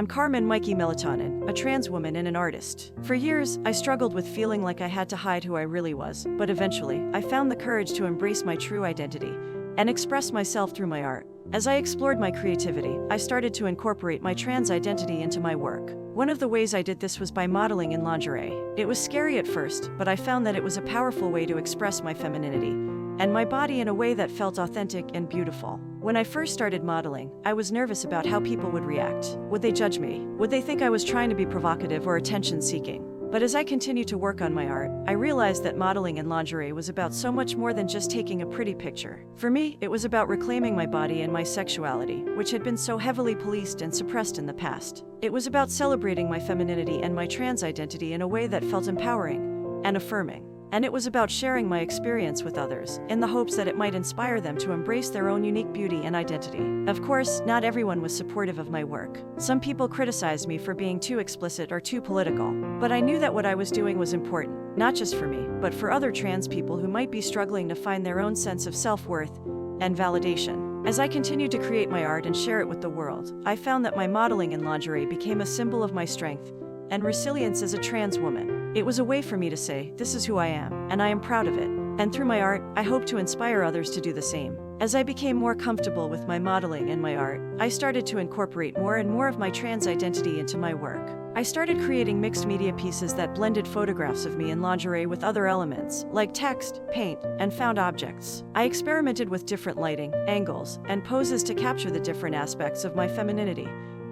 I'm Carmen Mikey Melatonin, a trans woman and an artist. For years, I struggled with feeling like I had to hide who I really was, but eventually, I found the courage to embrace my true identity and express myself through my art. As I explored my creativity, I started to incorporate my trans identity into my work. One of the ways I did this was by modeling in lingerie. It was scary at first, but I found that it was a powerful way to express my femininity and my body in a way that felt authentic and beautiful. When I first started modeling, I was nervous about how people would react. Would they judge me? Would they think I was trying to be provocative or attention-seeking? But as I continued to work on my art, I realized that modeling in lingerie was about so much more than just taking a pretty picture. For me, it was about reclaiming my body and my sexuality, which had been so heavily policed and suppressed in the past. It was about celebrating my femininity and my trans identity in a way that felt empowering and affirming. And it was about sharing my experience with others, in the hopes that it might inspire them to embrace their own unique beauty and identity. Of course, not everyone was supportive of my work. Some people criticized me for being too explicit or too political. But I knew that what I was doing was important, not just for me, but for other trans people who might be struggling to find their own sense of self-worth and validation. As I continued to create my art and share it with the world, I found that my modeling in lingerie became a symbol of my strength and resilience as a trans woman. It was a way for me to say, this is who I am, and I am proud of it. And through my art, I hope to inspire others to do the same. As I became more comfortable with my modeling and my art, I started to incorporate more and more of my trans identity into my work. I started creating mixed media pieces that blended photographs of me in lingerie with other elements, like text, paint, and found objects. I experimented with different lighting, angles, and poses to capture the different aspects of my femininity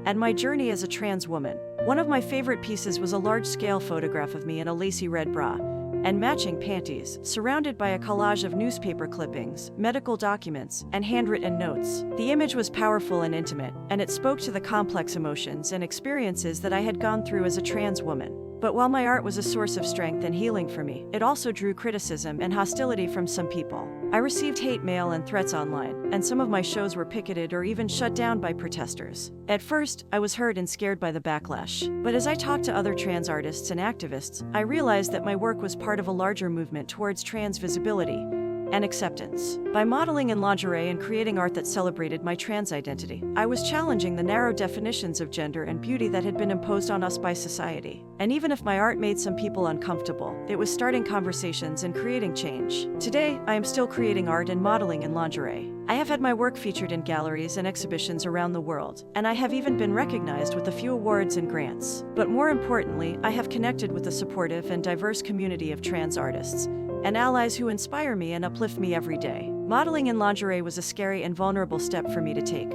and my journey as a trans woman. One of my favorite pieces was a large-scale photograph of me in a lacy red bra and matching panties, surrounded by a collage of newspaper clippings, medical documents, and handwritten notes. The image was powerful and intimate, and it spoke to the complex emotions and experiences that I had gone through as a trans woman. But while my art was a source of strength and healing for me, it also drew criticism and hostility from some people. I received hate mail and threats online, and some of my shows were picketed or even shut down by protesters. At first, I was hurt and scared by the backlash. But as I talked to other trans artists and activists, I realized that my work was part of a larger movement towards trans visibility and acceptance. By modeling in lingerie and creating art that celebrated my trans identity, I was challenging the narrow definitions of gender and beauty that had been imposed on us by society. And even if my art made some people uncomfortable, it was starting conversations and creating change. Today, I am still creating art and modeling in lingerie. I have had my work featured in galleries and exhibitions around the world, and I have even been recognized with a few awards and grants. But more importantly, I have connected with a supportive and diverse community of trans artists and allies who inspire me and uplift me every day. Modeling in lingerie was a scary and vulnerable step for me to take,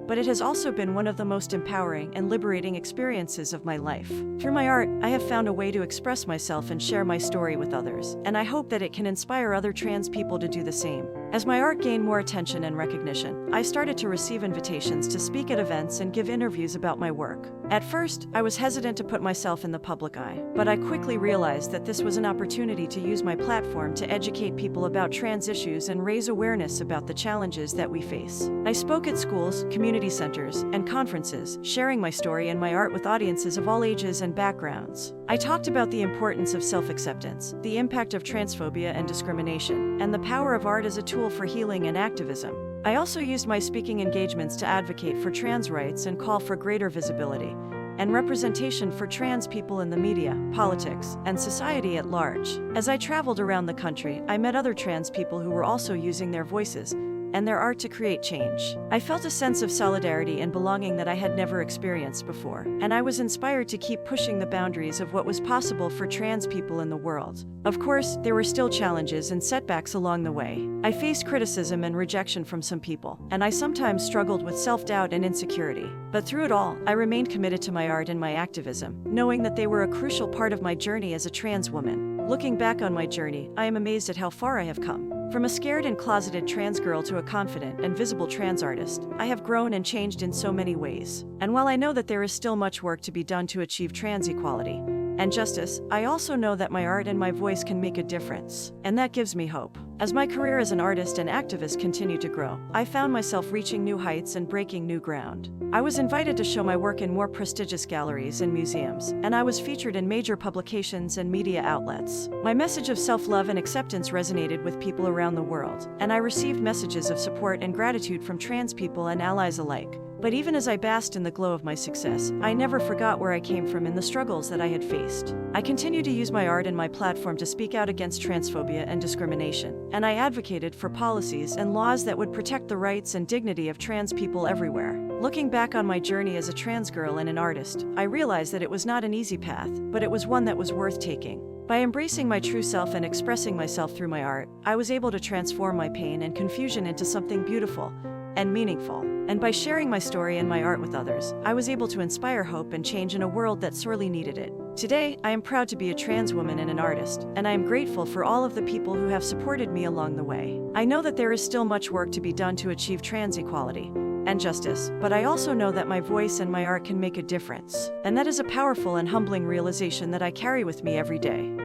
but it has also been one of the most empowering and liberating experiences of my life. Through my art, I have found a way to express myself and share my story with others, and I hope that it can inspire other trans people to do the same. As my art gained more attention and recognition, I started to receive invitations to speak at events and give interviews about my work. At first, I was hesitant to put myself in the public eye, but I quickly realized that this was an opportunity to use my platform to educate people about trans issues and raise awareness about the challenges that we face. I spoke at schools, community centers, and conferences, sharing my story and my art with audiences of all ages and backgrounds. I talked about the importance of self-acceptance, the impact of transphobia and discrimination, and the power of art as a tool for healing and activism. I also used my speaking engagements to advocate for trans rights and call for greater visibility and representation for trans people in the media, politics, and society at large. As I traveled around the country, I met other trans people who were also using their voices and their art to create change. I felt a sense of solidarity and belonging that I had never experienced before, and I was inspired to keep pushing the boundaries of what was possible for trans people in the world. Of course, there were still challenges and setbacks along the way. I faced criticism and rejection from some people, and I sometimes struggled with self-doubt and insecurity. But through it all, I remained committed to my art and my activism, knowing that they were a crucial part of my journey as a trans woman. Looking back on my journey, I am amazed at how far I have come. From a scared and closeted trans girl to a confident and visible trans artist, I have grown and changed in so many ways. And while I know that there is still much work to be done to achieve trans equality and justice, I also know that my art and my voice can make a difference. And that gives me hope. As my career as an artist and activist continued to grow, I found myself reaching new heights and breaking new ground. I was invited to show my work in more prestigious galleries and museums, and I was featured in major publications and media outlets. My message of self-love and acceptance resonated with people around the world, and I received messages of support and gratitude from trans people and allies alike. But even as I basked in the glow of my success, I never forgot where I came from and the struggles that I had faced. I continue to use my art and my platform to speak out against transphobia and discrimination, and I advocated for policies and laws that would protect the rights and dignity of trans people everywhere. Looking back on my journey as a trans girl and an artist, I realized that it was not an easy path, but it was one that was worth taking. By embracing my true self and expressing myself through my art, I was able to transform my pain and confusion into something beautiful and meaningful. And by sharing my story and my art with others, I was able to inspire hope and change in a world that sorely needed it. Today, I am proud to be a trans woman and an artist, and I am grateful for all of the people who have supported me along the way. I know that there is still much work to be done to achieve trans equality and justice, but I also know that my voice and my art can make a difference. And that is a powerful and humbling realization that I carry with me every day.